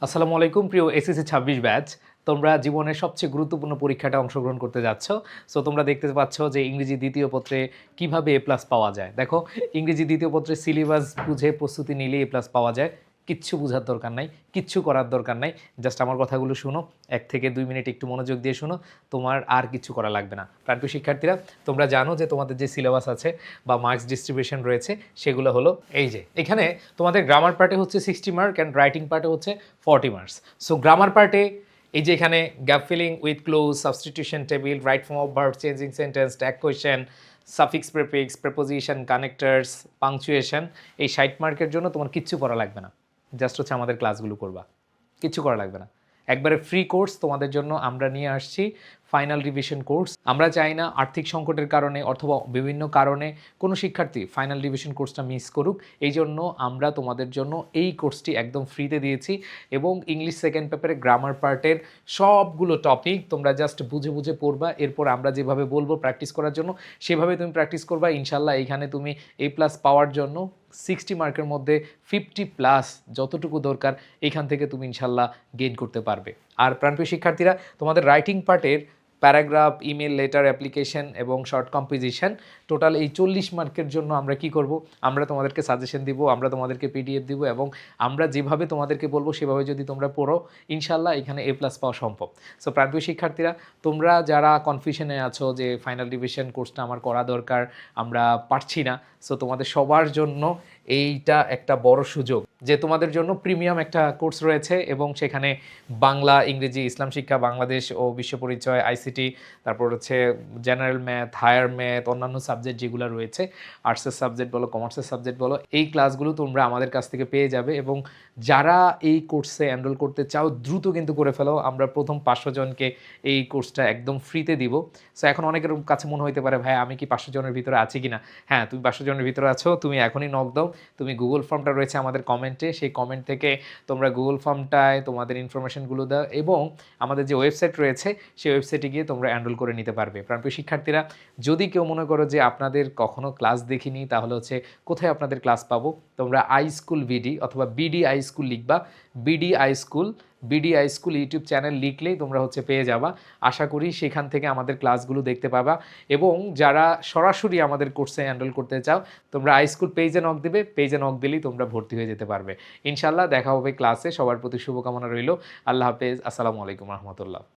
আসসালামু আলাইকুম প্রিয় এসএসসি 26 ব্যাচ। তোমরা জীবনের সবচেয়ে গুরুত্বপূর্ণ পরীক্ষাটা অংশগ্রহণ করতে যাচ্ছ। সো তোমরা দেখতে পাচ্ছ যে ইংরেজি দ্বিতীয় পত্রে কিভাবে এ প্লাস পাওয়া যায়। দেখো, ইংরেজি দ্বিতীয় পত্রের সিলেবাস বুঝে প্রস্তুতি নিলেই এ প্লাস পাওয়া যায়। কিচ্ছু বোঝার দরকার নাই, কিচ্ছু করার দরকার নাই। জাস্ট আমার কথাগুলো শুনো, 1 থেকে 2 মিনিট একটু মনোযোগ দিয়ে শুনো, তোমার আর কিছু করা লাগবে না। প্রাণপ্রিয় শিক্ষার্থীরা, তোমরা জানো যে তোমাদের যে সিলেবাস আছে বা মার্কস ডিস্ট্রিবিউশন রয়েছে সেগুলো হলো এই যে। এখানে তোমাদের গ্রামার পার্টে হচ্ছে 60 মার্ক অ্যান্ড রাইটিং পার্টে হচ্ছে 40 মার্কস। সো গ্রামার পার্টে এই যে এখানে gap filling with close, substitution table, right form of verb, changing sentence, tag question, suffix prefix, preposition, connectors, punctuation, এই 60 মার্কের জন্য তোমার কিচ্ছু করা লাগবে না। জাস্ট হচ্ছে আমাদের ক্লাসগুলো করবা, কিচ্ছু করা লাগবে না। একবারে ফ্রি কোর্স তোমাদের জন্য আমরা নিয়ে আসছি, ফাইনাল রিভিশন কোর্স। আমরা চাই না আর্থিক সংকটের কারণে অথবা বিভিন্ন কারণে কোনো শিক্ষার্থী ফাইনাল রিভিশন কোর্সটা মিস করুক। এই জন্য আমরা তোমাদের জন্য এই কোর্সটি একদম ফ্রিতে দিয়েছি এবং ইংলিশ সেকেন্ড পেপারে গ্রামার পার্টের সবগুলো টপিক তোমরা জাস্ট বুঝে বুঝে পড়বা। এরপর আমরা যেভাবে বলবো প্র্যাকটিস করার জন্য সেভাবে তুমি প্র্যাকটিস করবা। ইনশাল্লাহ এইখানে তুমি এ প্লাস পাওয়ার জন্য 60 মার্কের মধ্যে 50 প্লাস যতটুকু দরকার এখান থেকে তুমি ইনশাল্লাহ গেইন করতে পারবে। আর প্রাণপ্রিয় শিক্ষার্থীরা, তোমাদের রাইটিং পার্টের প্যারাগ্রাফ, ইমেল, লেটার, অ্যাপ্লিকেশন এবং শর্ট কম্পোজিশন টোটাল এই 40 মার্কের জন্য আমরা কি করব, আমরা তোমাদেরকে সাজেশন দিব, আমরা তোমাদেরকে পিডিএফ দিব এবং আমরা যেভাবে তোমাদেরকে বলবো সেভাবে যদি তোমরা পড়ো ইনশাল্লাহ এখানে এ প্লাস পাওয়া সম্ভব। সো প্রাণপ্রিয় শিক্ষার্থীরা, তোমরা যারা কনফিউশনে আছো যে ফাইনাল রিভিশন কোর্সটা আমার করা দরকার, আমরা পারছি না, সো তোমাদের সবার জন্য এইটা একটা বড় সুযোগ যে তোমাদের জন্য প্রিমিয়াম একটা কোর্স রয়েছে এবং সেখানে বাংলা, ইংরেজি, ইসলাম শিক্ষা, বাংলাদেশ ও বিশ্ব পরিচয়, আইসিটি, তারপর হচ্ছে জেনারেল ম্যাথ, হায়ার ম্যাথ, অন্যান্য সাবজেক্ট যেগুলো রয়েছে, আর্টসের সাবজেক্ট বলো, কমার্সের সাবজেক্ট বলো, এই ক্লাসগুলো তোমরা আমাদের কাছ থেকে পেয়ে যাবে। এবং যারা এই কোর্সে এনরোল করতে চাও দ্রুত কিন্তু করে ফেলো। আমরা প্রথম 500 জনকে এই কোর্সটা একদম ফ্রিতে দিব। সো এখন অনেকের কাছে মনে হতে পারে, ভাই আমি কি 500 জনের ভিতরে আছি কিনা? হ্যাঁ, তুমি 500 জনের ভিতরে আছো। তুমি এখনই নক দাও। তুমি গুগল ফর্মটা রয়েছে আমাদের কমেন্টে, সেই কমেন্ট থেকে তোমরা গুগল ফর্মটায় তোমাদের ইনফরমেশনগুলো দাও এবং আমাদের যে ওয়েবসাইট রয়েছে সেই ওয়েবসাইটে গিয়ে তোমরা এনরোল করে নিতে পারবে। প্রাণপ্রিয় শিক্ষার্থীরা, যদি কেউ মনে করো যে আপনাদের কখনো ক্লাস দেখিনি, তাহলে হচ্ছে কোথায় আপনাদের ক্লাস পাবো, তোমরা আই স্কুল বিডি অথবা বিডি আই স্কুল লিখবা। BD I school YouTube channel লিখলেই তোমরা হচ্ছে পেয়ে যাবা। আশা করি সেখান থেকে আমাদের ক্লাসগুলো দেখতে পাবা এবং যারা সরাসরি আমাদের কোর্সে এনরোল করতে চাও তোমরা আই স্কুল পেজে নক দেবে, পেজে নক দিলেই তোমরা ভর্তি হয়ে যেতে পারবে। ইনশাল্লাহ দেখা হবে ক্লাসে। সবার প্রতি শুভকামনা রইল। আল্লাহ হাফেজ। আসসালামু আলাইকুম রহমতুল্লাহ।